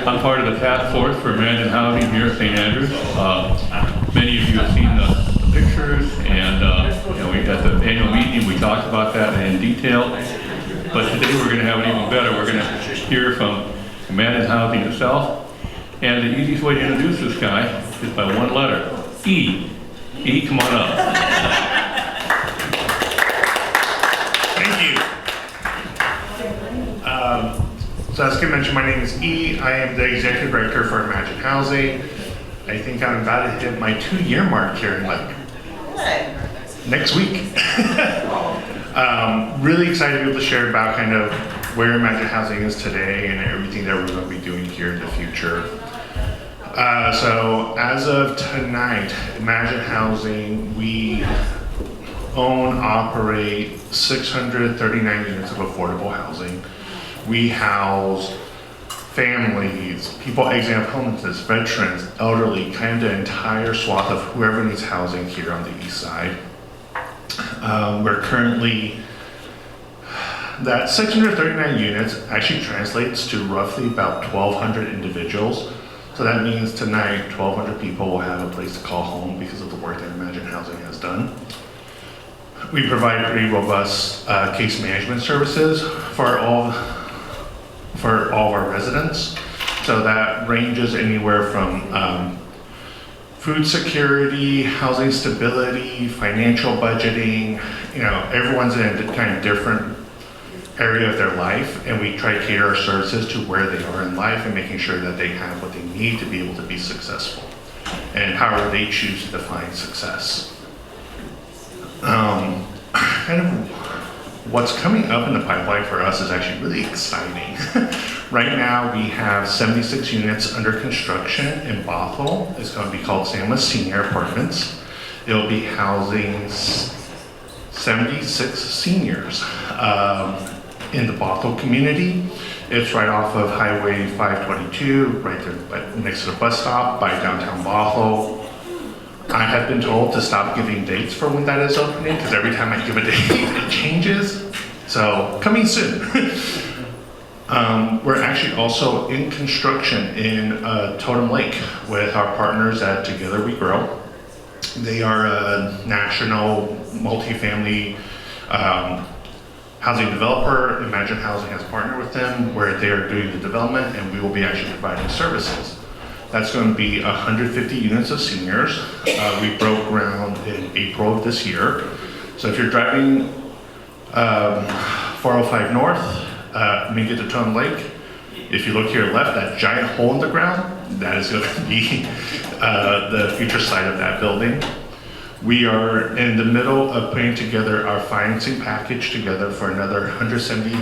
I'm part of the task force for ImagineHousing here at St. Andrews. Many of you have seen the pictures, and we at the annual meeting we talked about that in detail. But today we're going to have it even better. We're going to hear from ImagineHousing itself. And the easiest way to introduce this guy is by one letter, E. E, come on up. Thank you. So as Kim mentioned, my name is E. I am the Executive Director for ImagineHousing. I think I'm about to hit my 2-year mark here in next week. Really excited to be able to share about kind of where ImagineHousing is today and everything that we're going to be doing here in the future. So as of tonight, ImagineHousing, we own, operate 639 units of affordable housing. We house families, people exiting homelessness, veterans, elderly, kind of the entire swath of whoever needs housing here on the east side. We're currently, that 639 units actually translates to roughly about 1,200 individuals. So that means tonight, 1,200 people will have a place to call home because of the work that ImagineHousing has done. We provide pretty robust case management services for all of our residents. So that ranges anywhere from food security, housing stability, financial budgeting. Everyone's in a kind of different area of their life, and we try to cater our services to where they are in life and making sure that they have what they need to be able to be successful and however they choose to define success. Kind of what's coming up in the pipeline for us is actually really exciting. Right now we have 76 units under construction in Bothell. It's going to be called Sandwich Senior Apartments. It'll be housing 76 seniors in the Bothell community. It's right off of Highway 522, right there next to the bus stop by downtown Bothell. I have been told to stop giving dates for when that is opening because every time I give a date, it changes. So coming soon. We're actually also in construction in Totem Lake with our partners at Together We Grow. They are a national multifamily housing developer. ImagineHousing has partnered with them where they are doing the development, and we will be actually providing services. That's going to be 150 units of seniors. We broke ground in April of this year. So if you're driving 405 North, when you get to Totem Lake, if you look here left, that giant hole in the ground, that is going to be the future site of that building. We are in the middle of putting together our financing package together for another 170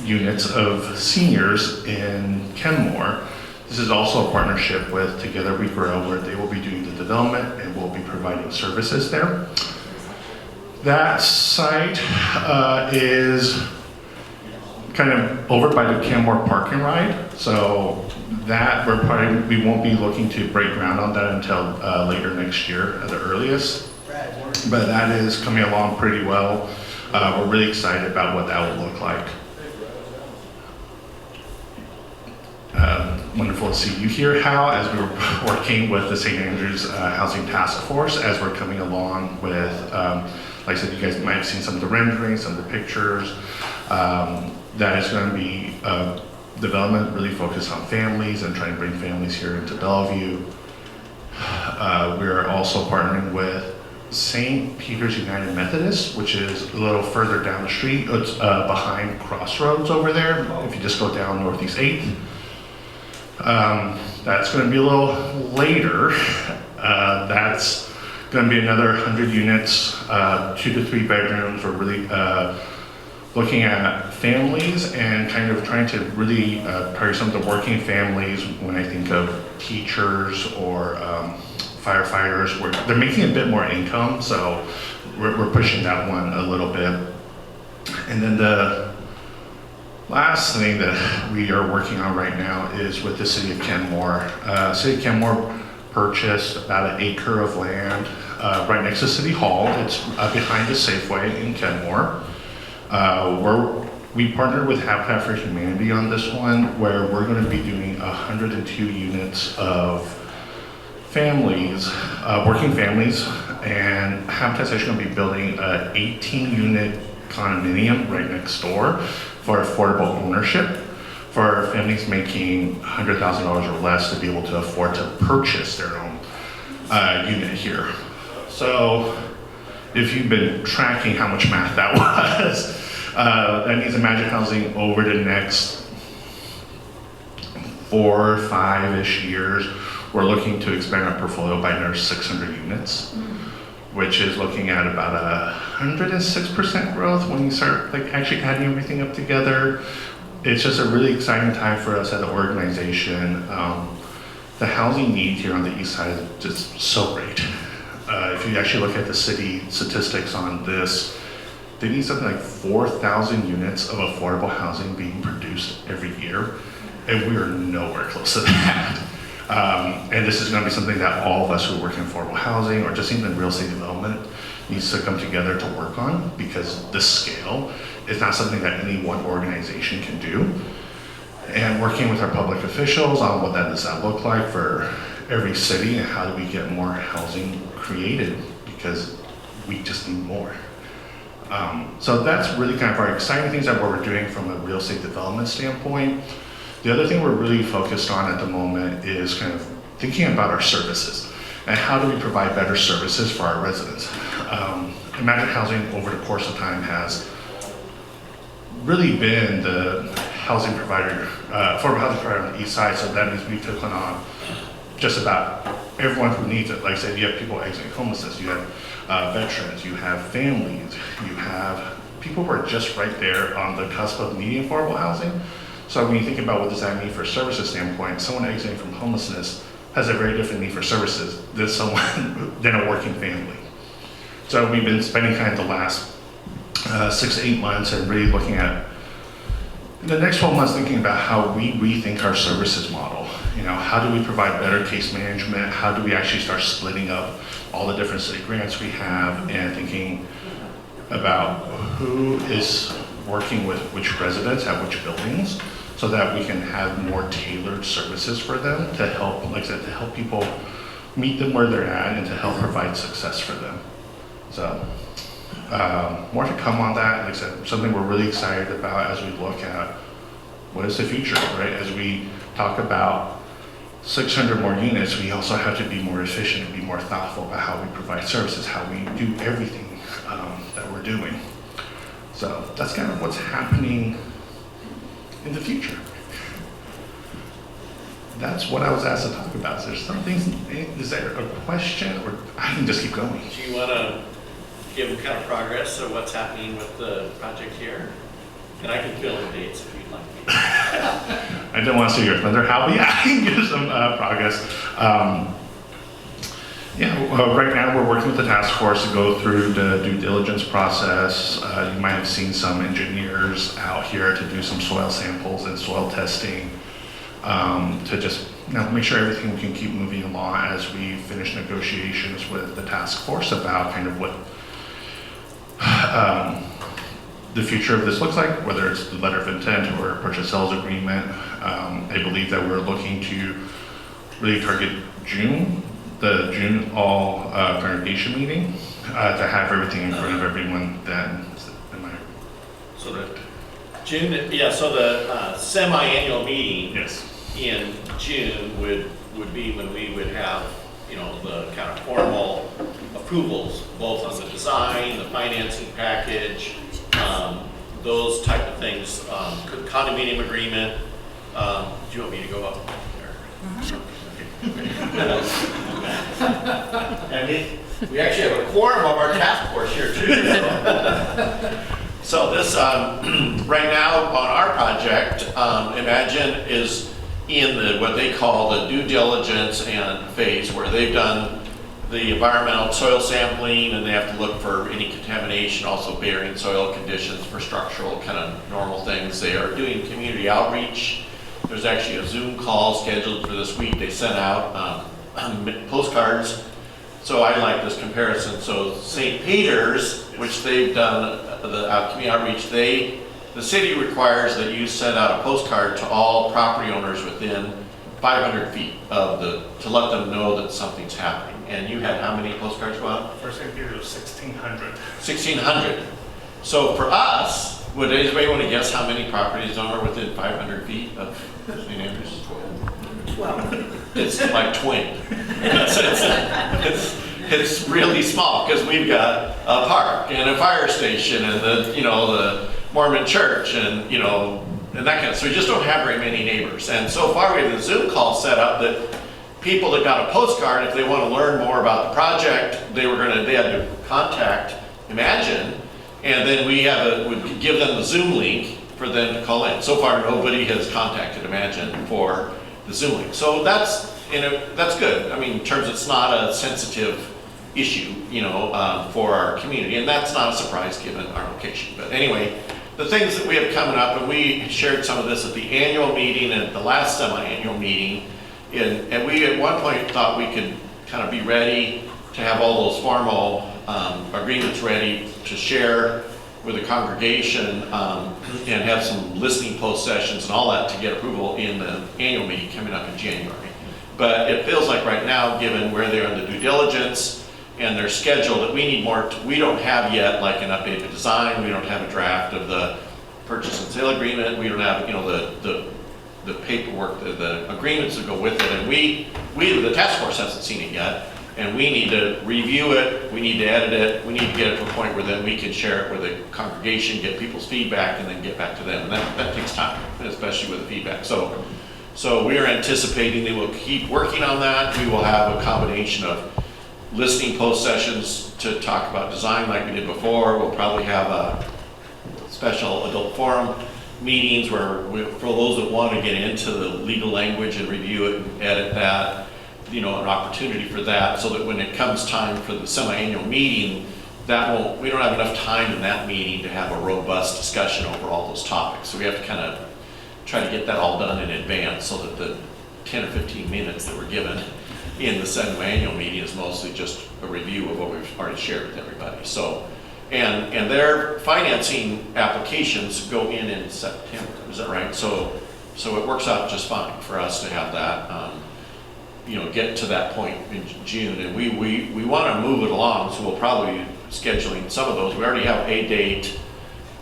units of seniors in Kenmore. This is also a partnership with Together We Grow, where they will be doing the development and we'll be providing services there. That site is kind of over by the Kenmore Park and Ride. So that we won't be looking to break ground on that until later next year at the earliest. But that is coming along pretty well. We're really excited about what that will look like. Wonderful to see you here, Hal, as we were working with the St. Andrews Housing Task Force as we're coming along with, like I said, you guys might have seen some of the renderings, some of the pictures. That is going to be development really focused on families and trying to bring families here into Bellevue. We are also partnering with St. Peter's United Methodist, which is a little further down the street. It's behind Crossroads over there, if you just go down Northeast 8th. That's going to be a little later. That's going to be another 100 units, 2 to 3 bedrooms. We're really looking at families and kind of trying to really target some of the working families when I think of teachers or firefighters. They're making a bit more income, so we're pushing that one a little bit. And then the last thing that we are working on right now is with the City of Kenmore. City of Kenmore purchased about an acre of land right next to City Hall. It's behind the Safeway in Kenmore. We're We partnered with Habitat for Humanity on this one, where we're going to be doing 102 units of families, working families, and Habitat's actually going to be building an 18-unit condominium right next door for affordable ownership for families making $100,000 or less to be able to afford to purchase their own unit here. So if you've been tracking how much math that was, that means ImagineHousing over the next 4 or 5-ish years, we're looking to expand our portfolio by another 600 units, which is looking at about 106% growth when you start like actually adding everything up together. It's just a really exciting time for us as an organization. The housing need here on the east side is just so great. If you actually look at the city statistics on this, they need something like 4,000 units of affordable housing being produced every year, and we are nowhere close to that. And this is going to be something that all of us who work in affordable housing or just even real estate development needs to come together to work on, because the scale is not something that any one organization can do. And working with our public officials on what that does that look like for every city and how do we get more housing created, because we just need more. So that's really kind of our exciting things that we're doing from a real estate development standpoint. The other thing we're really focused on at the moment is kind of thinking about our services and how do we provide better services for our residents. ImagineHousing over the course of time has really been the housing provider, affordable housing provider on the east side, so that means we've taken on just about everyone who needs it. Like I said, you have people exiting homelessness, you have veterans, you have families, you have people who are just right there on the cusp of needing affordable housing. So when you think about what does that mean for a services standpoint, someone exiting from homelessness has a very different need for services than someone than a working family. So we've been spending kind of the last 6 to 8 months and really looking at the next 12 months thinking about how we rethink our services model. You know, how do we provide better case management? How do we actually start splitting up all the different city grants we have and thinking about who is working with which residents at which buildings so that we can have more tailored services for them to help, like I said, to help people meet them where they're at and to help provide success for them. So more to come on that. Like I said, something we're really excited about as we look at what is the future, right? As we talk about 600 more units, we also have to be more efficient and be more thoughtful about how we provide services, how we do everything that we're doing. So that's kind of what's happening in the future. That's what I was asked to talk about. Is there something, is there a question, or I can just keep going? Do you want to give kind of progress of what's happening with the project here? And I can fill in dates if you'd like. I didn't want to steal your thunder, Hal, but yeah, I can give some progress. Right now we're working with the task force to go through the due diligence process. You might have seen some engineers out here to do some soil samples and soil testing to just make sure everything can keep moving along as we finish negotiations with the task force about kind of what the future of this looks like, whether it's the letter of intent or a purchase sales agreement. I believe that we're looking to really target the June all congregation meeting to have everything in front of everyone then. So the June, so the semi-annual meeting in June would be when we would have, the kind of formal approvals, both on the design, the financing package, those type of things, condominium agreement. Do you want me to go up there? And we actually have a quorum of our task force here too. So this, right now on our project, Imagine is in what they call the due diligence and phase, where they've done the environmental soil sampling and they have to look for any contamination, also bearing soil conditions for structural kind of normal things. They are doing community outreach. There's actually a Zoom call scheduled for this week. They sent out postcards. So I like this comparison. So St. Peter's, which they've done the community outreach, they the city requires that you send out a postcard to all property owners within 500 feet of to let them know that something's happening. And you had how many postcards go out? First thing we did was 1,600. 1,600. So for us, would anybody want to guess how many properties are within 500 feet of St. Andrews? 12. It's like 20. It's really small because we've got a park and a fire station and the Mormon church and and that kind of. So we just don't have very many neighbors. And so far we have the Zoom call set up that people that got a postcard, if they want to learn more about the project, they had to contact Imagine, and then would give them the Zoom link for them to call in. So far nobody has contacted Imagine for the Zoom link. So that's good. I mean, in terms it's not a sensitive issue, for our community, and that's not a surprise given our location. But anyway, the things that we have coming up, and we shared some of this at the annual meeting and at the last semi-annual meeting, and we at one point thought we could kind of be ready to have all those formal agreements ready to share with the congregation and have some listening post sessions and all that to get approval in the annual meeting coming up in January. But it feels like right now, given where they are in the due diligence and their schedule, that we need more. We don't have yet like an updated design. We don't have a draft of the purchase and sale agreement. We don't have the paperwork, the agreements that go with it. And we the task force hasn't seen it yet. And we need to review it, we need to edit it, we need to get it to a point where then we can share it with the congregation, get people's feedback, and then get back to them. And that takes time, especially with the feedback. So we are anticipating they will keep working on that. We will have a combination of listening post sessions to talk about design like we did before. We'll probably have a special adult forum meetings where for those that want to get into the legal language and review it and edit that, an opportunity for that, so that when it comes time for the semi-annual meeting, we don't have enough time in that meeting to have a robust discussion over all those topics. So we have to kind of try to get that all done in advance so that the 10 or 15 minutes that we're given in the semi-annual meeting is mostly just a review of what we've already shared with everybody. So, and their financing applications go in September, is that right? So it works out just fine for us to have that, get to that point in June, and we want to move it along, so we'll probably be scheduling some of those. We already have a date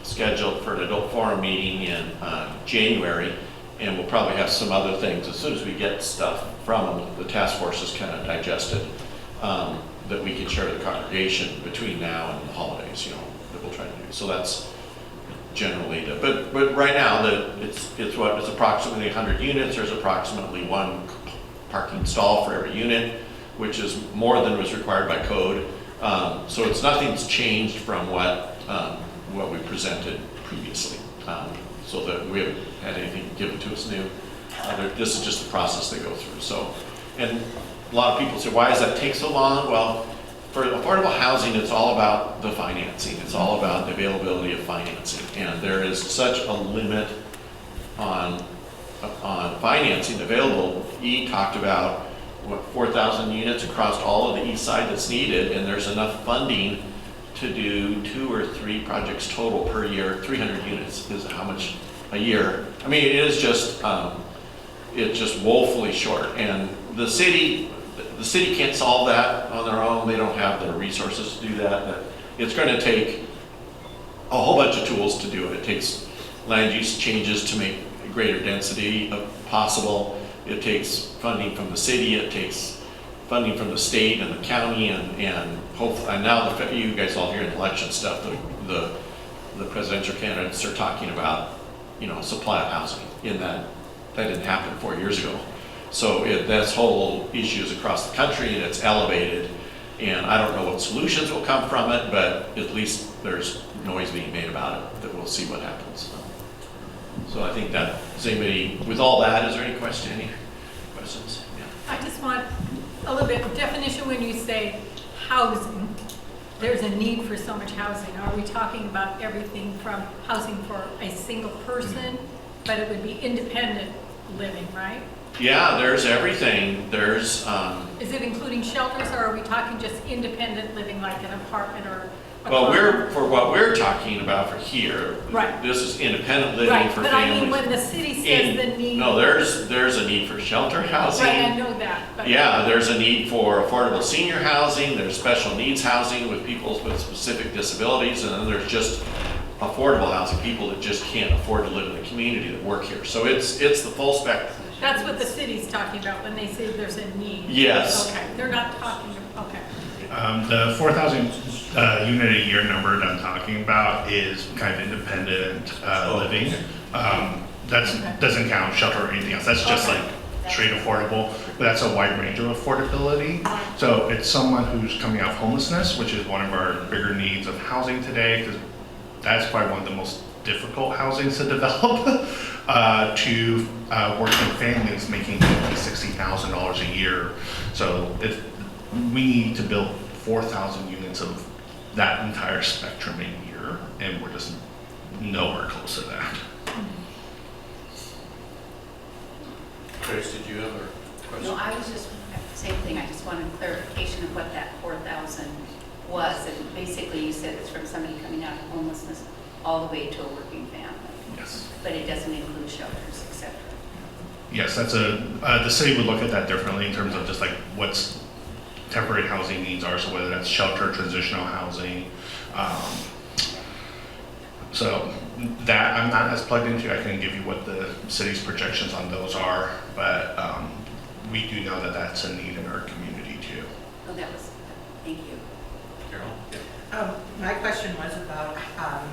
scheduled for an adult forum meeting in January, and we'll probably have some other things as soon as we get stuff from them. The task force is kind of digested, that we can share with the congregation between now and the holidays, that we'll try to do. So that's generally but right now it's approximately 100 units. There's approximately one parking stall for every unit, which is more than was required by code. So nothing's changed from what we presented previously. So that we haven't had anything given to us new. This is just the process they go through. So, and a lot of people say, why does that take so long? Well, for affordable housing, it's all about the financing. It's all about the availability of financing. And there is such a limit on financing available. He talked about 4,000 units across all of the east side that's needed, and there's enough funding to do 2 or 3 projects total per year. 300 units is how much a year. I mean, it is just it's just woefully short, and the city can't solve that on their own. They don't have the resources to do that. But it's going to take a whole bunch of tools to do it. It takes land use changes to make greater density possible. It takes funding from the city. It takes funding from the state and the county, and hopefully, and now you guys all hear in election stuff, the presidential candidates are talking about, supply of housing. In that didn't happen 4 years ago. So that's whole issues across the country, and it's elevated. And I don't know what solutions will come from it, but at least there's noise being made about it. That we'll see what happens. So I think that, with all that, is there any questions? Yeah. I just want a little bit of definition when you say housing. There's a need for so much housing. Are we talking about everything from housing for a single person, but it would be independent living, right? Yeah, there's everything. There's. Is it including shelters, or are we talking just independent living, like an apartment or Well, for what we're talking about for here. Right. This is independent living Right, for but I families. mean, when the city says the need. No, there's a need for shelter housing. Right, I know that, but. Yeah, there's a need for affordable senior housing, there's special needs housing with people with specific disabilities, and then there's just affordable housing, people that just can't afford to live in the community that work here. So it's the full spectrum. That's what the city's talking about when they say there's a need. Yes. Okay, they're not talking, okay. The 4,000 unit a year number that I'm talking about is kind of independent living. That doesn't count shelter or anything else. That's just Okay. like straight affordable, but that's a wide range of affordability. So it's someone who's coming out of homelessness, which is one of our bigger needs of housing today, because that's probably one of the most difficult housings to develop, to working families making $50,000, $60,000 a year. So if we need to build 4,000 units of that entire spectrum a year, and we're just nowhere close to that. Trace, did you have a question? No, I was just, same thing, I just wanted clarification of what that 4,000 was. And basically you said it's from somebody coming out of homelessness all the way to a working family. Yes. But it doesn't include shelters, et cetera. Yes, that's the city would look at that differently in terms of just like what's temporary housing needs are, so whether that's shelter, transitional housing. So that I'm not as plugged into. I can give you what the city's projections on those are, but we do know that that's a need in our community too. Oh, that was, thank you. Carol? My question was about how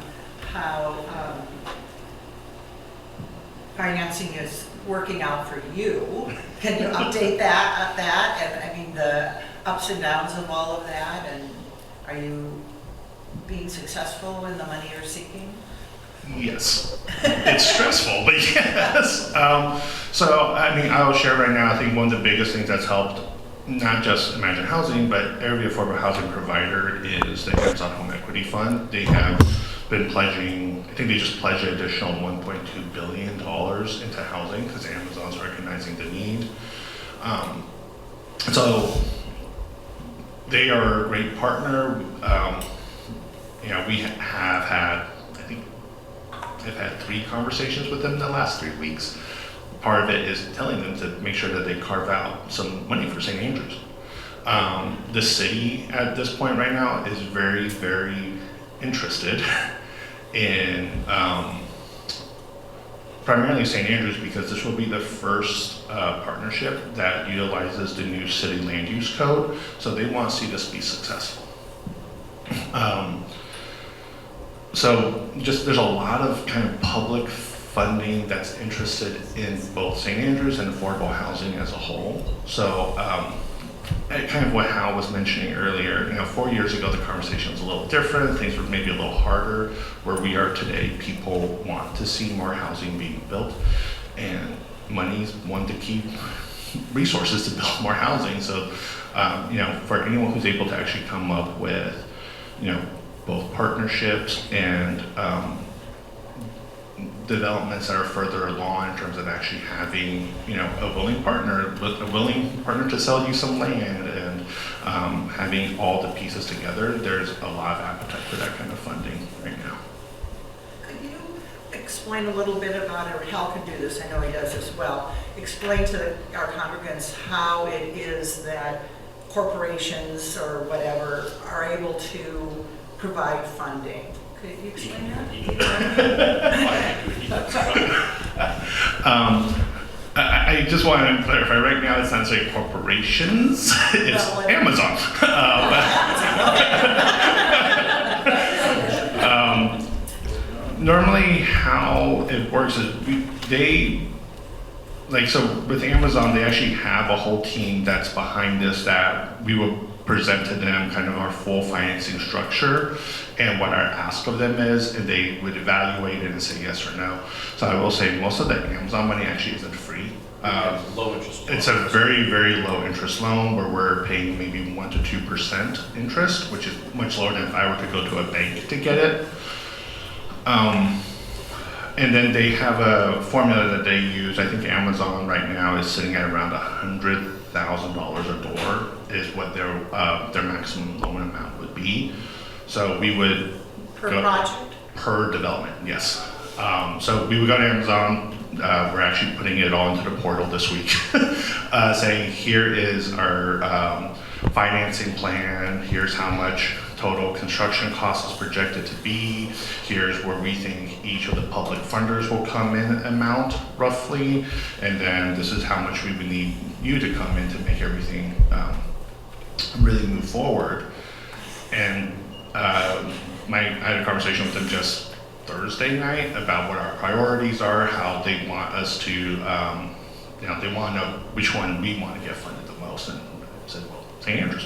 financing is working out for you. Can you update that? And I mean, the ups and downs of all of that, and are you being successful in the money you're seeking? Yes, it's stressful, but yes. So, I mean, I'll share right now, I think one of the biggest things that's helped, not just Imagine Housing, but every affordable housing provider is the Amazon Home Equity Fund. They have been pledging, I think they just pledged an additional $1.2 billion into housing because Amazon's recognizing the need. So they are a great partner. You know, we have had, I think, I've had 3 conversations with them in the last 3 weeks. Part of it is telling them to make sure that they carve out some money for St. Andrews. The city at this point right now is very, very interested in primarily St. Andrews because this will be the first partnership that utilizes the new city land use code. So they want to see this be successful. So just there's a lot of kind of public funding that's interested in both St. Andrews and affordable housing as a whole. So kind of what Hal was mentioning earlier, you know, 4 years ago the conversation was a little different, things were maybe a little harder. Where we are today, people want to see more housing being built, and money's one of the key resources to build more housing. So, you know, for anyone who's able to actually come up with, you know, both partnerships and developments that are further along in terms of actually having, you know, a willing partner to sell you some land and having all the pieces together, there's a lot of appetite for that kind of funding right now. Could you explain a little bit about it, or Hal can do this, I know he does as well. Explain to our congregants how it is that corporations or whatever are able to provide funding. Could you explain that? I just want to clarify, right now it's not saying corporations, it's Well, Amazon. Normally how it works is so with Amazon, they actually have a whole team that's behind this that we will present to them kind of our full financing structure and what our ask of them is, and they would evaluate it and say yes or no. So I will say most of the Amazon money actually isn't free. Low interest. It's a very, very low interest loan where we're paying maybe 1 to 2% interest, which is much lower than if I were to go to a bank to get it. And then they have a formula that they use. I think Amazon right now is sitting at around $100,000 a door is what their maximum loan amount would be. So we would Per go- project? Per development, yes. So we would go to Amazon. We're actually putting it all into the portal this week, saying here is our financing plan. Here's how much total construction cost is projected to be. Here's where we think each of the public funders will come in amount roughly, and then this is how much we would need you to come in to make everything really move forward. And I had a conversation with them just Thursday night about what our priorities are, how they want us to, they want to know which one we want to get funded the most. And I said, well, St. Andrews.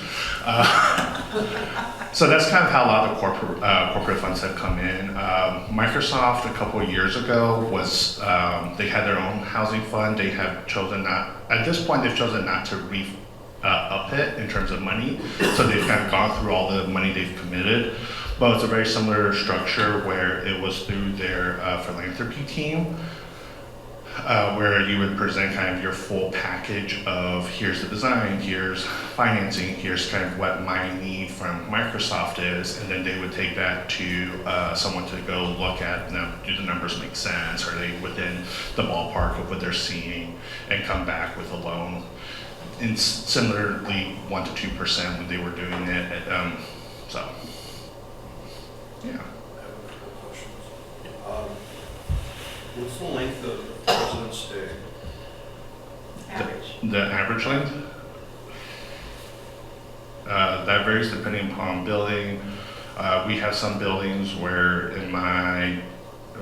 So that's kind of how a lot of corporate funds have come in. Microsoft a couple of years ago was, they had their own housing fund. They have chosen not, at this point, they've chosen not to up it in terms of money. So they've kind of gone through all the money they've committed. But it's a very similar structure where it was through their philanthropy team, where you would present kind of your full package of here's the design, here's financing, here's kind of what my need from Microsoft is, and then they would take that to someone to go look at, do the numbers make sense, are they within the ballpark of what they're seeing, and come back with a loan. And similarly, 1% to 2% when they were doing it. So, yeah. I have a couple of questions. What's the length of resident stay? Average. The average length? That varies depending upon building. We have some buildings where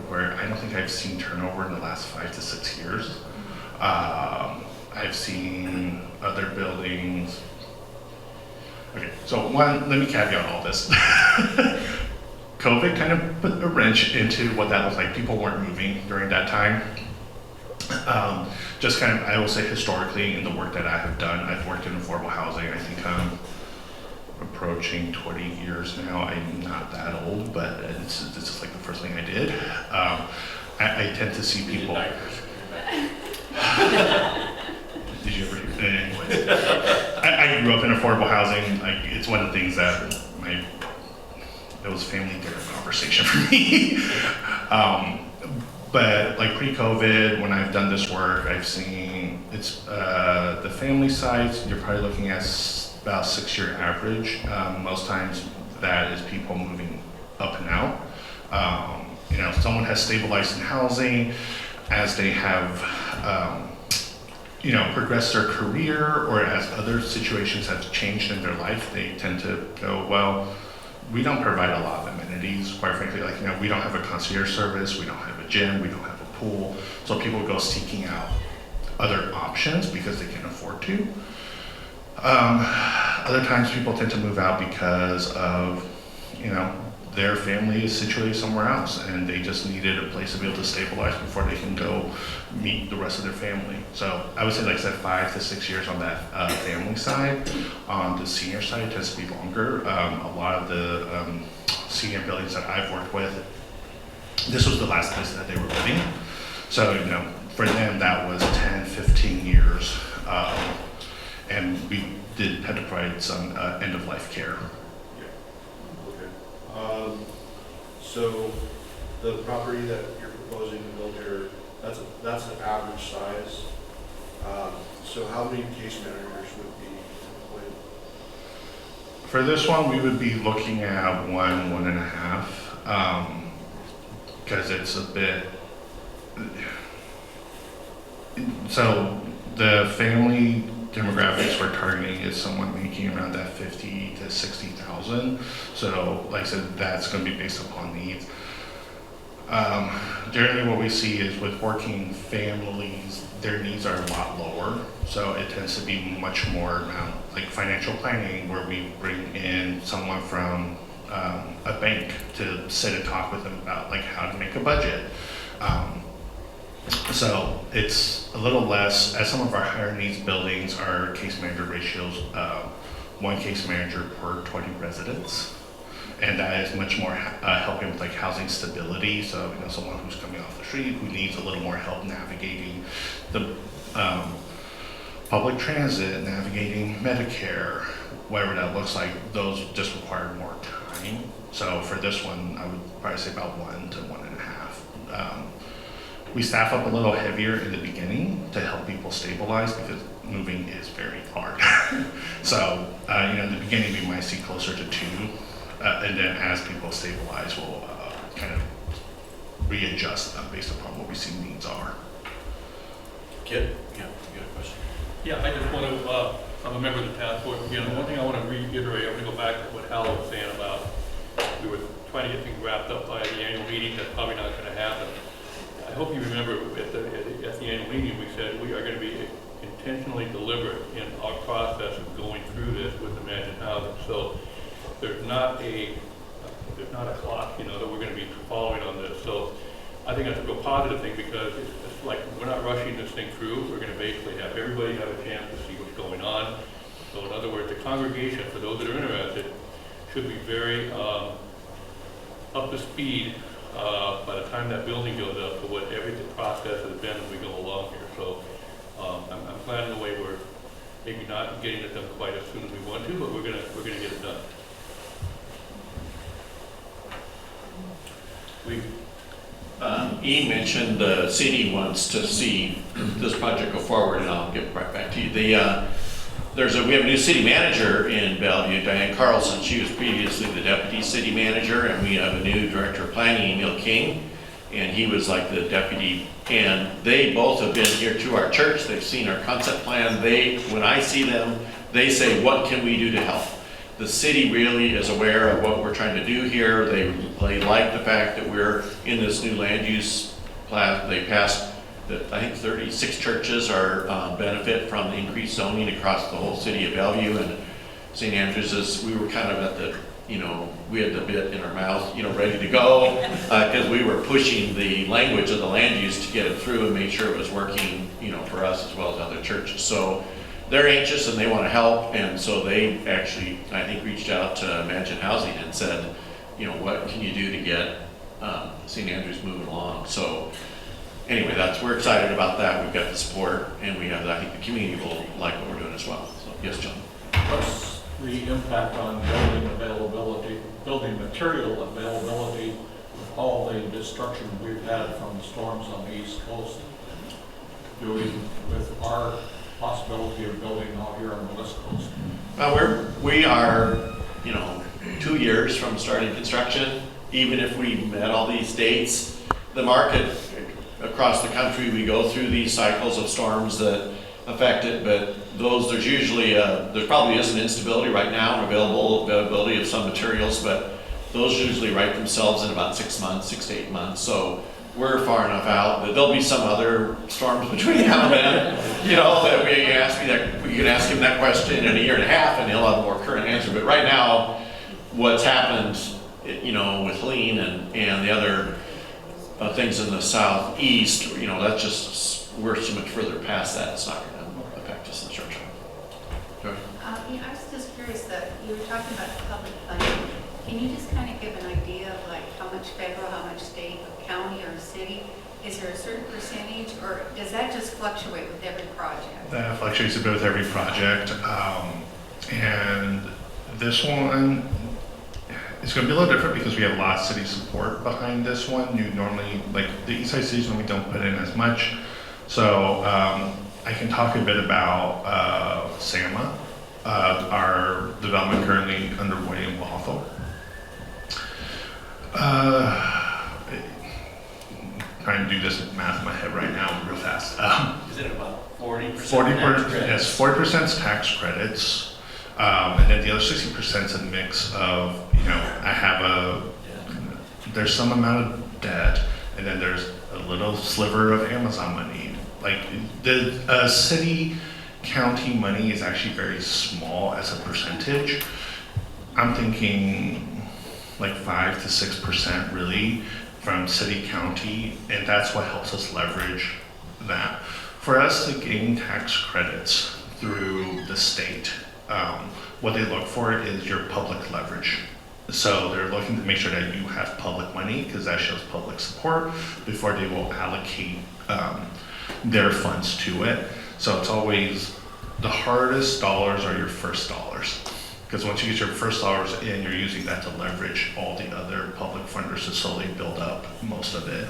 where I don't think I've seen turnover in the last 5 to 6 years. I've seen other buildings. Okay, so let me caveat all this. COVID kind of put a wrench into what that was like. People weren't moving during that time. Just kind of, I will say historically in the work that I have done, I've worked in affordable housing. I think I'm approaching 20 years now. I'm not that old, but this is like the first thing I did. I tend to see people. Did you ever hear that? Anyways, I grew up in affordable housing. Like, it's one of the things that it was family dinner conversation for me. But like pre-COVID, when I've done this work, I've seen it's the family sites, you're probably looking at about 6-year average. Most times that is people moving up and out. Someone has stabilized in housing as they have progressed their career, or as other situations have changed in their life, they tend to go, well, we don't provide a lot of amenities, quite frankly. We don't have a concierge service, we don't have a gym, we don't have a pool. So people go seeking out other options because they can afford to. Other times people tend to move out because of, their family is situated somewhere else and they just needed a place to be able to stabilize before they can go meet the rest of their family. So I would say, like I said, 5 to 6 years on that family side. On the senior side, it tends to be longer. A lot of the senior buildings that I've worked with, this was the last place that they were living. So, for them, that was 10, 15 years. And we had to provide some end-of-life care. So the property that you're proposing to build here, that's the average size. So how many case managers would be employed? For this one, we would be looking at 1.5, because it's a bit. So the family demographics we're targeting is someone making around that 50 to 60,000. So, like I said, that's going to be based upon needs. Generally, what we see is with working families, their needs are a lot lower. So it tends to be much more around like financial planning, where we bring in someone from a bank to sit and talk with them about like how to make a budget. So it's a little less, as some of our higher needs buildings, our case manager ratios, 1 case manager per 20 residents. And that is much more helping with like housing stability. So, someone who's coming off the street who needs a little more help navigating the public transit, navigating Medicare, whatever that looks like, those just require more time. So for this one, I would probably say about 1 to 1.5. We staff up a little heavier in the beginning to help people stabilize because moving is very hard. So, in the beginning, we might see closer to 2. And then as people stabilize, we'll kind of readjust them based upon what we see needs are. Kid? Yeah, you got a question? Yeah, I just want to, I'm a member of the task force. Again, one thing I want to reiterate, I'm going to go back to what Hal was saying about we were trying to get things wrapped up by the annual meeting. That's probably not going to happen. I hope you remember at the annual meeting, we said we are going to be intentionally deliberate in our process of going through this with ImagineHousing. So there's not a clock, that we're going to be following on this. So I think that's a real positive thing because it's like we're not rushing this thing through. We're going to basically have everybody have a chance to see what's going on. So in other words, the congregation, for those that are interested, should be very up to speed by the time that building goes up for what every process has been as we go along here. So I'm glad in a way we're maybe not getting it done quite as soon as we want to, but we're gonna get it done. E mentioned the city wants to see this project go forward, and I'll get right back to you. We have a new city manager in Bellevue, Diane Carlson. She was previously the deputy city manager, and we have a new director of planning, Emil King, and he was like the deputy. And they both have been here to our church. They've seen our concept plan. When I see them, they say, "What can we do to help?" The city really is aware of what we're trying to do here. They like the fact that we're in this new land use plan. They passed that I think 36 churches are benefit from the increased zoning across the whole city of Bellevue, and St. Andrews we were kind of at the, we had the bit in our mouth, ready to go because we were pushing the language of the land use to get it through and make sure it was working, for us as well as other churches. So they're anxious and they want to help, and so they actually, I think, reached out to ImagineHousing and said, what can you do to get St. Andrews moving along? So anyway, we're excited about that. We've got the support, and we have, I think the community will like what we're doing as well. So yes, John. What's the impact on building availability, building material availability with all the destruction we've had from the storms on the East Coast? With our possibility of building out here on the West Coast? We are, 2 years from starting construction. Even if we met all these dates, the market across the country, we go through these cycles of storms that affect it, but there's usually, there probably is an instability right now in availability of some materials, but those usually right themselves in about 6 months, 6 to 8 months. So we're far enough out that there'll be some other storms between now and then, that we can ask him that question in a year and a half and he'll have a more current answer. But right now, what's happened, with Helene and the other things in the southeast, that's just, we're so much further past that, it's not going to affect us in the short term. Joey? I was just curious that you were talking about public funding. Can you just kind of give an idea of like how much federal, how much state, county, or city? Is there a certain percentage, or does that just fluctuate with every project? That fluctuates a bit with every project. And this one is going to be a little different because we have a lot of city support behind this one. You normally, like the East Side Cities, we don't put in as much. So I can talk a bit about SAMA, our development currently underway in Bothell. Trying to do this math in my head right now real fast. Is it about 40%? 40%, yes, 40% is tax credits. And then the other 60% is a mix of, there's some amount of debt, and then there's a little sliver of Amazon money. Like the city county money is actually very small as a percentage. I'm thinking like 5 to 6% really from city county, and that's what helps us leverage that. For us to gain tax credits through the state, what they look for is your public leverage. So they're looking to make sure that you have public money because that shows public support before they will allocate their funds to it. So it's always the hardest dollars are your first dollars. Because once you get your first dollars in, you're using that to leverage all the other public funders to slowly build up most of it.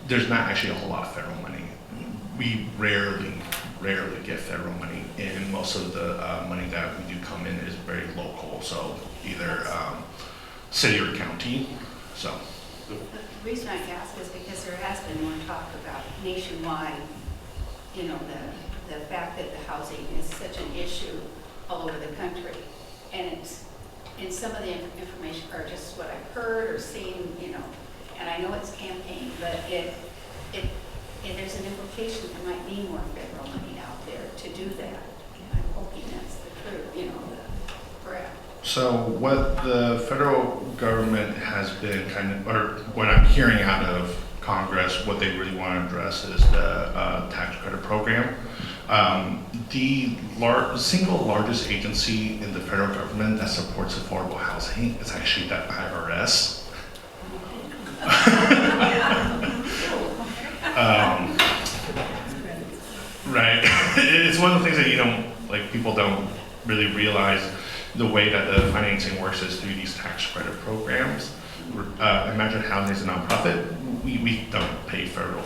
There's not actually a whole lot of federal money. We rarely get federal money, and most of the money that we do come in is very local, so either city or county. So The reason I ask is because there has been more talk about nationwide, you know, the fact that the housing is such an issue all over the country. And it's, in some of the information, or just what I've heard or seen, you know, and I know it's campaign, but there's an implication there might be more federal money out there to do that. And I'm hoping that's the truth, you know, correct. So what the federal government has been or what I'm hearing out of Congress, what they really want to address is the tax credit program. The single largest agency in the federal government that supports affordable housing is actually the IRS. Right. It's one of the things that people don't really realize. The way that the financing works is through these tax credit programs. ImagineHousing is a nonprofit. We don't pay federal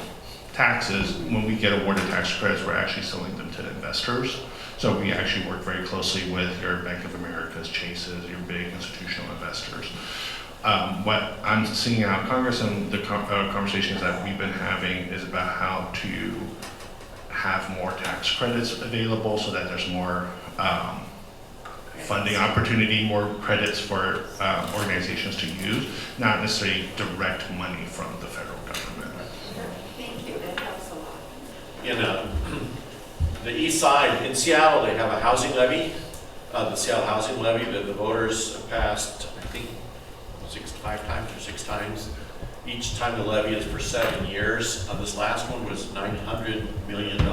taxes. When we get awarded tax credits, we're actually selling them to investors. So we actually work very closely with your Bank of America's, Chase's, your big institutional investors. What I'm seeing out of Congress and the conversations that we've been having is about how to have more tax credits available so that there's more funding opportunity, more credits for organizations to use, not necessarily direct money from the federal government. Thank you, that helps a lot. In the east side, in Seattle, they have a housing levy, the Seattle housing levy that the voters passed, I think, 6 times. Each time the levy is for 7 years. This last one was $900 million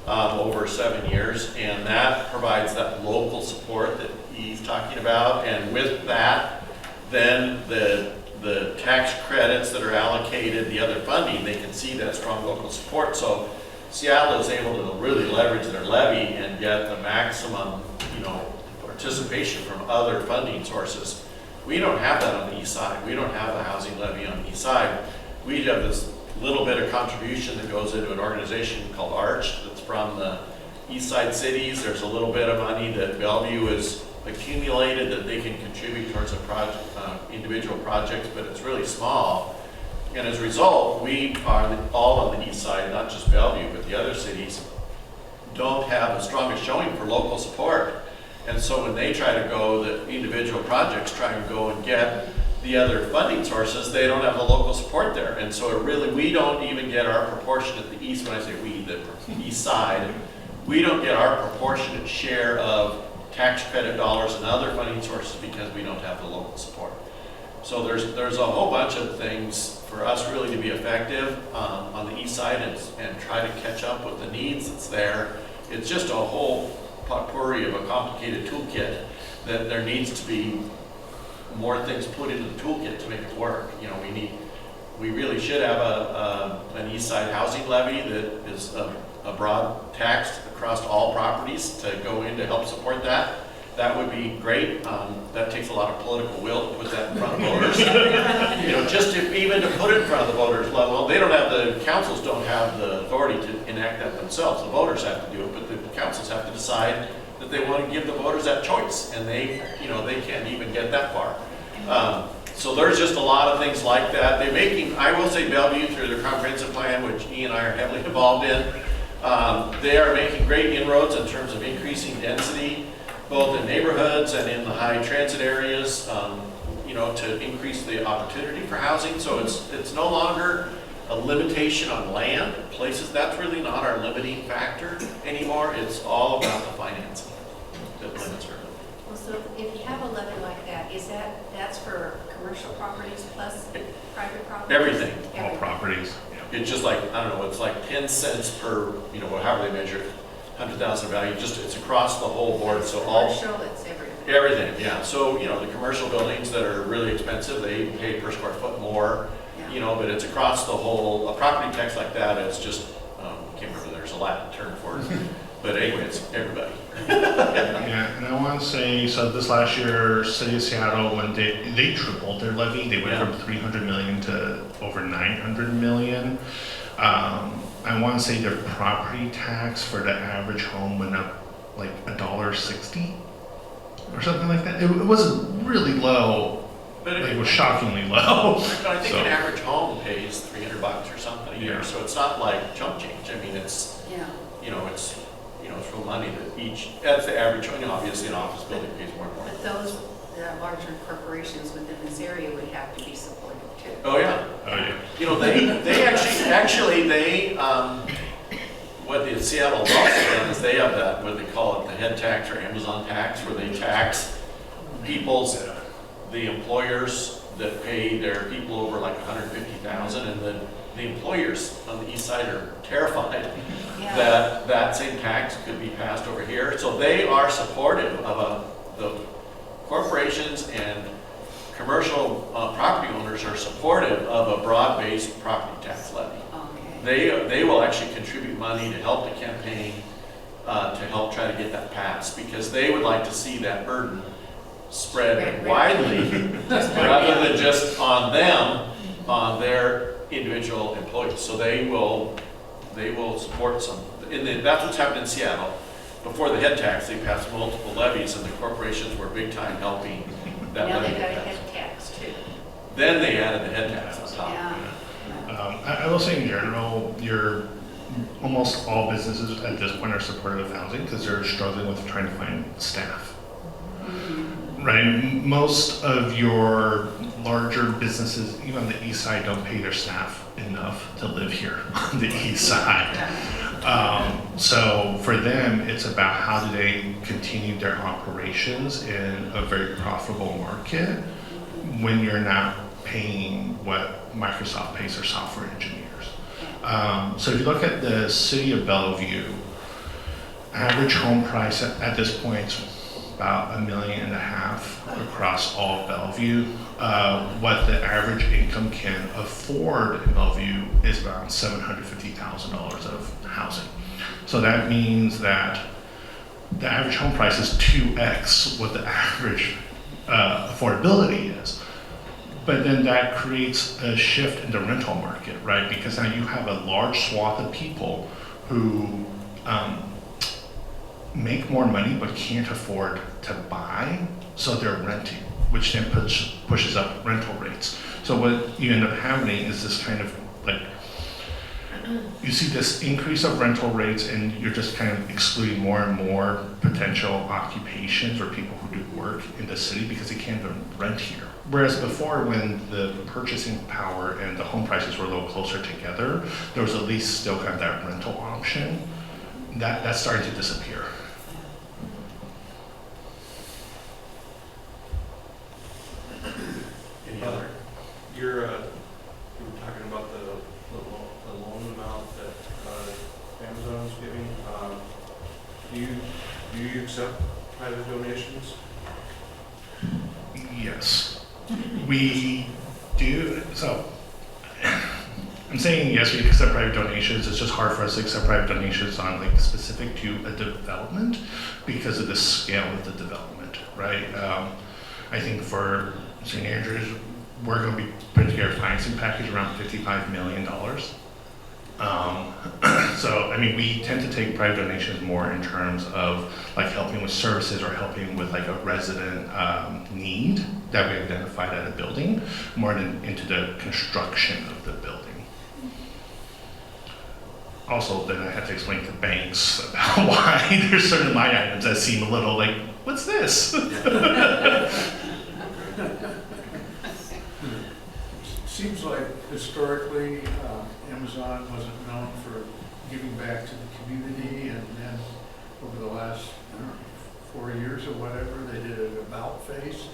over 7 years, and that provides that local support that he's talking about. And with that, then the tax credits that are allocated, the other funding, they can see that strong local support. So Seattle is able to really leverage their levy and get the maximum, participation from other funding sources. We don't have that on the east side. We don't have a housing levy on the east side. We have this little bit of contribution that goes into an organization called ARCH that's from the east side cities. There's a little bit of money that Bellevue has accumulated that they can contribute towards a project, individual projects, but it's really small. And as a result, we are all on the east side, not just Bellevue, but the other cities, don't have the strongest showing for local support. And so when they try to go, the individual projects try and go and get the other funding sources, they don't have the local support there. And so we don't even get our proportionate, the east, when I say we, the east side, we don't get our proportionate share of tax credit dollars and other funding sources because we don't have the local support. So there's a whole bunch of things for us really to be effective on the east side and try to catch up with the needs that's there. It's just a whole potpourri of a complicated toolkit that there needs to be more things put into the toolkit to make it work. We really should have an east side housing levy that is a broad tax across all properties to go in to help support that. That would be great. That takes a lot of political will to put that in front of voters. Even to put it in front of the voters level, the councils don't have the authority to enact that themselves. The voters have to do it, but the councils have to decide that they want to give the voters that choice, and they can't even get that far. So there's just a lot of things like that. I will say Bellevue, through their comprehensive plan, which E and I are heavily involved in, they are making great inroads in terms of increasing density, both in neighborhoods and in the high transit areas, to increase the opportunity for housing. So it's no longer a limitation on land, places. That's really not our limiting factor anymore. It's all about the financing that limits her. Well, so if you have a levy like that, that's for commercial properties plus private properties? Everything. All properties. It's just like, I don't know, it's like 10 cents per, however they measure it, 100,000 value, it's across the whole board. So commercial, it's everything. Everything, yeah. So, the commercial buildings that are really expensive, they pay per square foot more, but it's across the whole, a property tax like that is just, I can't remember a Latin term for it. But anyway, it's everybody. Yeah, and I want to say, so this last year, City of Seattle, when they tripled their levy, they went Yeah. from 300 million to over 900 million. I want to say their property tax for the average home went up like $1.60 or something like that. It wasn't really low, But like, it was shockingly low. I think So- an average home pays $300 or something a year, Yeah. so it's not like chump change. I mean, it's, Yeah. it's real money that that's the average, obviously an office building pays more and more. But those, the larger corporations within this area would have to be supportive too. Oh, yeah. Oh, yeah. They actually, what the Seattle law done is they have that, what they call it, the head tax or Amazon tax, where they tax the employers that pay their people over like 150,000, and then the employers on the east side are terrified Yeah. that that same tax could be passed over here. So they are supportive of the corporations and commercial property owners are supportive of a broad-based property tax levy. Okay. They will actually contribute money to help the campaign, to help try to get that passed, because they would like to see that burden spread widely, rather than just on them, on their individual employees. So they will support some, that's what's happened in Seattle. Before the head tax, they passed multiple levies, and the corporations were big time helping that Now levy they got a get head passed. tax too. Then they added the head tax on top. Yeah. I will say in general, almost all businesses at this point are supportive of housing because they're struggling with trying to find staff. Right? Most of your larger businesses, even on the east side, don't pay their staff enough to live here on the east side. So for them, it's about how do they continue their operations in a very profitable market when you're not paying what Microsoft pays their software engineers. So if you look at the city of Bellevue, average home price at this point is about $1.5 million across all of Bellevue. What the average income can afford in Bellevue is around $750,000 of housing. So that means that the average home price is 2x what the average affordability is. But then that creates a shift in the rental market, right? Because now you have a large swath of people who make more money but can't afford to buy, so they're renting, which then pushes up rental rates. So what you end up having is this kind of like, you see this increase of rental rates, and you're just kind of excluding more and more potential occupations or people who do work in the city because they can't even rent here. Whereas before, when the purchasing power and the home prices were a little closer together, there was at least still kind of that rental option. That's starting to disappear. Any other? You were talking about the loan amount that Amazon is giving. Do you accept private donations? Yes, we do. So I'm saying yes, we accept private donations. It's just hard for us to accept private donations on like specific to a development because of the scale of the development, right? I think for St. Andrews, we're going to be putting together a financing package around $55 million. So, I mean, we tend to take private donations more in terms of like helping with services or helping with like a resident need that we identified at a building, more than into the construction of the building. Also, then I had to explain to banks about why there's certain line items that seem a little like, what's this? Seems like historically, Amazon wasn't known for giving back to the community, and then over the last, I don't know, 4 years or whatever, they did an about face.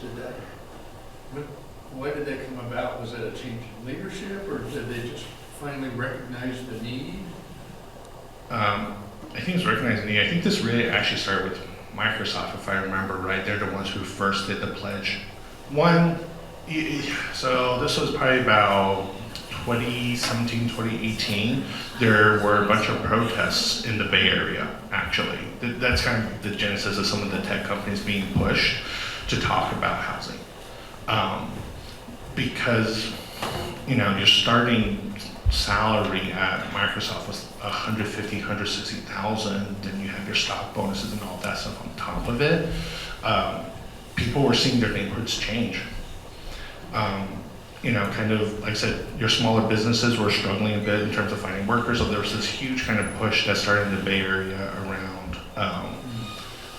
Why did that come about? Was that a change in leadership, or did they just finally recognize the need? I think it's recognizing the need. I think this really actually started with Microsoft, if I remember right. They're the ones who first did the pledge. So this was probably about 2017, 2018, there were a bunch of protests in the Bay Area, actually. That's kind of the genesis of some of the tech companies being pushed to talk about housing. Because, you know, your starting salary at Microsoft was 150, 160,000, then you have your stock bonuses and all that stuff on top of it. People were seeing their neighborhoods change. You know, kind of, like I said, your smaller businesses were struggling a bit in terms of finding workers, so there was this huge kind of push that started in the Bay Area around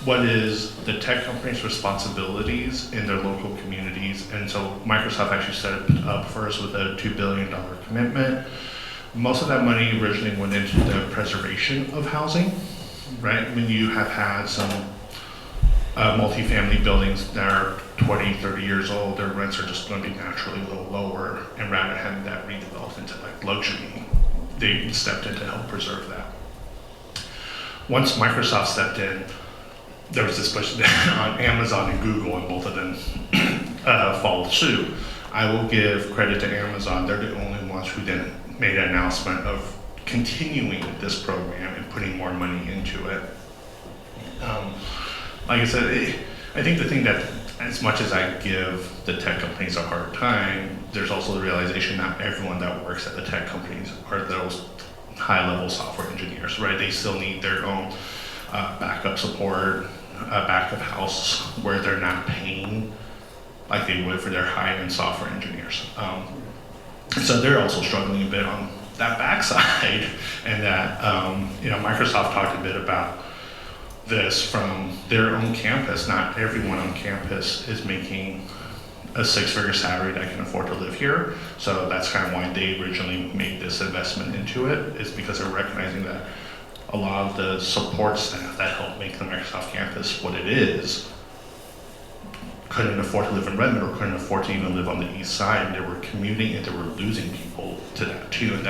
what is the tech company's responsibilities in their local communities. And so Microsoft actually set it up first with a $2 billion commitment. Most of that money originally went into the preservation of housing, right? When you have had some multifamily buildings that are 20, 30 years old, their rents are just going to be naturally a little lower, and rather than having that redeveloped into like luxury, they stepped in to help preserve that. Once Microsoft stepped in, there was this push on Amazon and Google, and both of them followed suit. I will give credit to Amazon. They're the only ones who then made an announcement of continuing this program and putting more money into it. Like I said, I think the thing that, as much as I give the tech companies a hard time, there's also the realization not everyone that works at the tech companies are those high-level software engineers, right? They still need their own backup support, backup house where they're not paying like they would for their high-end software engineers. So they're also struggling a bit on that backside, and that you know, Microsoft talked a bit about this from their own campus. Not everyone on campus is making a six-figure salary that can afford to live here. So that's kind of why they originally made this investment into it, is because they're recognizing that a lot of the support staff that help make the Microsoft campus what it is couldn't afford to live in Redmond, or couldn't afford to even live on the east side, and they were commuting and they were losing people to that too. And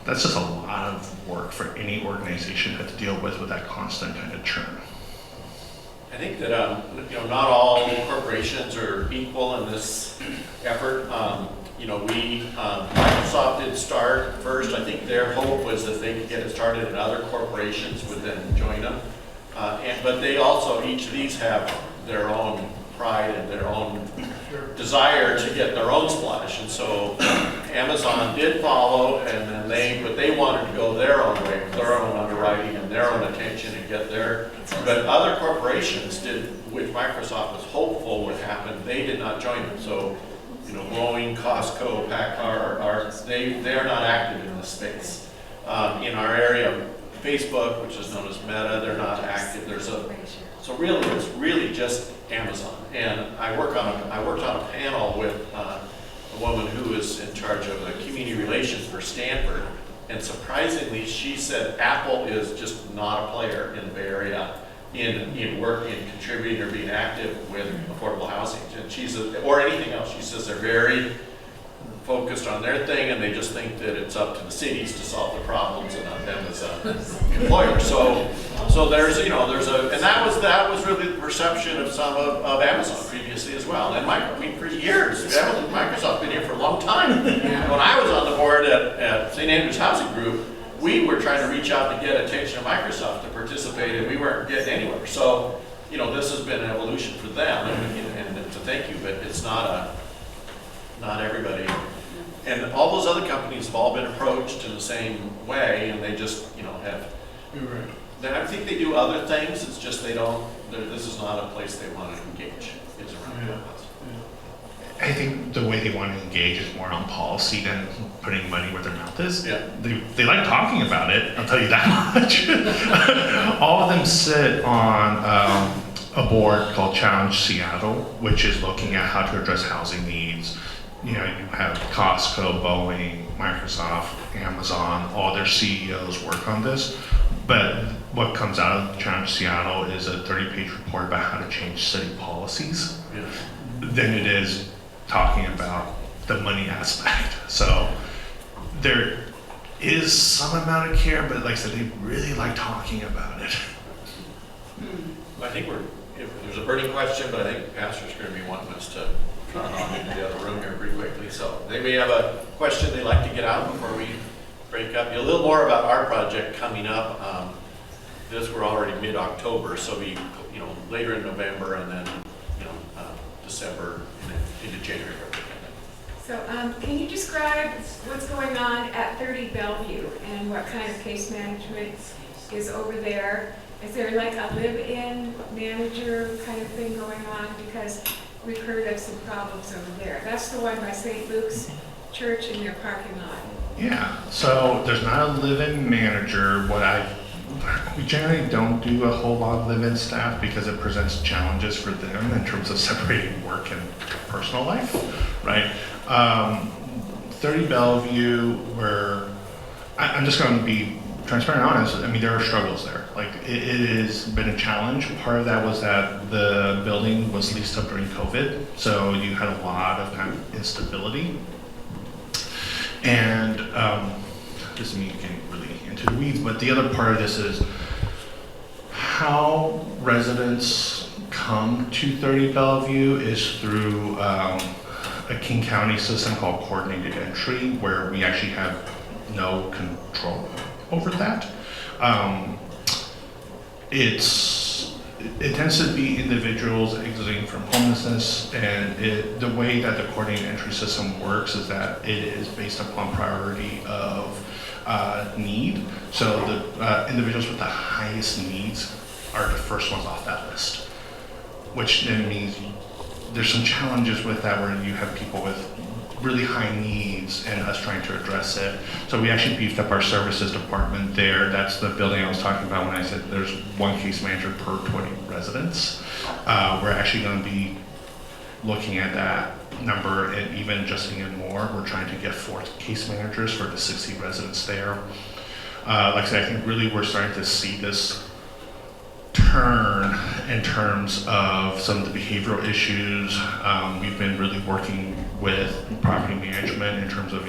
that's just a lot of work for any organization to have to deal with that constant kind of churn. I think that you know, not all corporations are equal in this effort. You know, Microsoft did start first. I think their hope was that they could get it started, and other corporations would then join them. But they also, each of these have their own pride and their own desire to get their own splash. And so Amazon did follow, and then but they wanted to go their own way, with their own underwriting and their own attention, and get their, but other corporations did, which Microsoft was hopeful would happen, they did not join them. So, you know, Boeing, Costco, PACCAR, they're not active in this space. In our area, Facebook, which is known as Meta, they're not active. So really, it's really just Amazon. And I worked on a panel with a woman who is in charge of community relations for Stanford, and surprisingly, she said Apple is just not a player in the Bay Area in working, contributing, or being active with affordable housing, and or anything else. She says they're very focused on their thing, and they just think that it's up to the cities to solve the problems and not them as an employer. So there's, you know, and that was really the perception of some of Amazon previously as well. And for years, Microsoft's been here for a long time. When I was on the board at St. Andrews Housing Group, we were trying to reach out to get attention of Microsoft to participate, and we weren't getting anywhere. So, you know, this has been an evolution for them, and to thank you, but it's not everybody. And all those other companies have all been approached in the same way, and they just, you know, have. You're right. I think they do other things. It's just this is not a place they want to engage. It's around the house. I think the way they want to engage is more on policy than putting money where their mouth is. Yeah. They like talking about it, I'll tell you that much. All of them sit on a board called Challenge Seattle, which is looking at how to address housing needs. You know, you have Costco, Boeing, Microsoft, Amazon, all their CEOs work on this. But what comes out of Challenge Seattle is a 30-page report about how to change city policies. Yeah. Than it is talking about the money aspect. So there is some amount of care, but like I said, they really like talking about it. I think there's a burning question, but I think Pastor's going to be wanting us to into the other room here pretty quickly. So they may have a question they'd like to get out before we break up. A little more about our project coming up. We're already mid-October, so we, later in November and then, December and then into January. So can you describe what's going on at 30 Bellevue and what kind of case management is over there? Is there like a live-in manager kind of thing going on? Because we've heard of some problems over there. That's the one by St. Luke's Church in their parking lot. Yeah, so there's not a live-in manager. We generally don't do a whole lot of live-in staff because it presents challenges for them in terms of separating work and personal life, right? 30 Bellevue, where I'm just going to be transparent and honest. I mean, there are struggles there. Like, it has been a challenge. Part of that was that the building was leased up during COVID, so you had a lot of kind of instability. And this is me getting really into the weeds, but the other part of this is how residents come to 30 Bellevue is through a King County system called coordinated entry, where we actually have no control over that. It tends to be individuals exiting from homelessness, and the way that the coordinated entry system works is that it is based upon priority of need. So the individuals with the highest needs are the first ones off that list, which then means there's some challenges with that where you have people with really high needs and us trying to address it. So we actually beefed up our services department there. That's the building I was talking about when I said there's one case manager per 20 residents. We're actually going to be looking at that number and even adjusting it more. We're trying to get 4 case managers for the 60 residents there. Like I said, I think really we're starting to see this turn in terms of some of the behavioral issues. We've been really working with property management in terms of,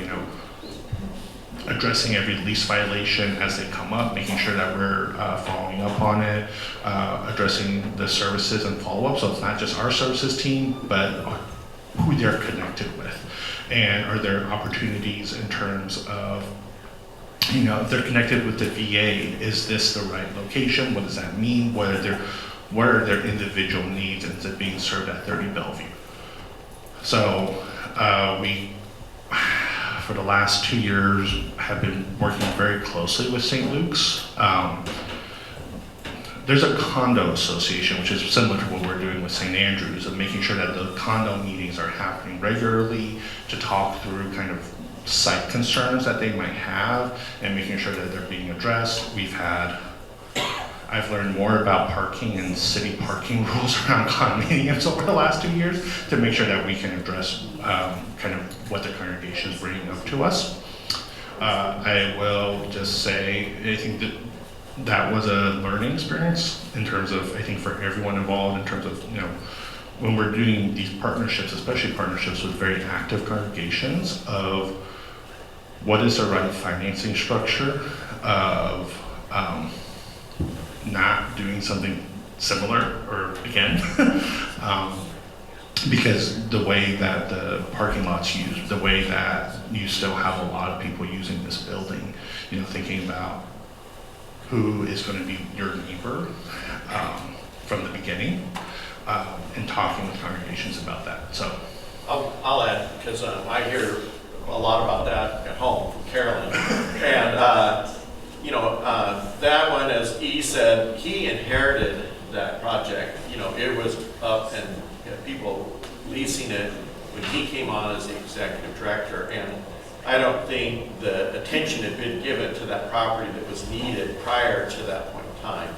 addressing every lease violation as they come up, making sure that we're following up on it, addressing the services and follow-up. So it's not just our services team, but who they're connected with. And are there opportunities in terms of, if they're connected with the VA, is this the right location? What does that mean? What are their individual needs, and is it being served at 30 Bellevue? So we, for the last 2 years, have been working very closely with St. Luke's. There's a condo association, which is similar to what we're doing with St. Andrews, of making sure that the condo meetings are happening regularly to talk through kind of site concerns that they might have and making sure that they're being addressed. I've learned more about parking and city parking rules around condominiums over the last 2 years to make sure that we can address kind of what the congregation is bringing up to us. I will just say, I think that was a learning experience in terms of, I think for everyone involved, in terms of, when we're doing these partnerships, especially partnerships with very active congregations, of what is the right financing structure of not doing something similar or again, because the way that the parking lot's used, the way that you still have a lot of people using this building, thinking about who is going to be your neighbor from the beginning, and talking with congregations about that. So I'll add, because I hear a lot about that at home from Carolyn. And, that one, as E said, he inherited that project. It was up and people leasing it when he came on as the executive director. And I don't think the attention had been given to that property that was needed prior to that point in time.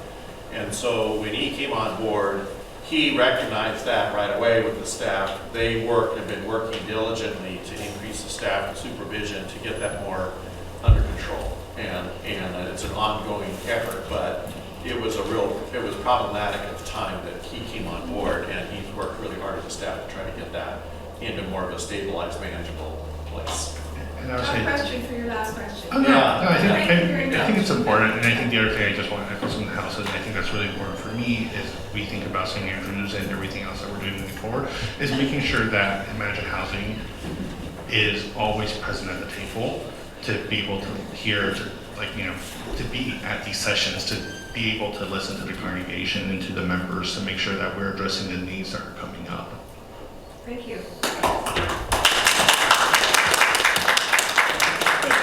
And so when he came on board, he recognized that right away with the staff. They have been working diligently to increase the staff and supervision to get that more under control. And it's an ongoing effort, but it was problematic at the time that he came on board, and he's worked really hard with the staff to try to get that into more of a stabilized, manageable place. And I would Tough say, question for your last question. oh, no, no, I Thank you very think much. it's important, and I think the other thing I just want to echo some of the houses, and I think that's really important for me, is we think about St. Andrews and everything else that we're doing moving forward, is making sure that Imagine Housing is always present at the table to be able to hear, to, like, you know, to be at these sessions, to be able to listen to the congregation and to the members to make sure that we're addressing the needs that are coming up. Thank you.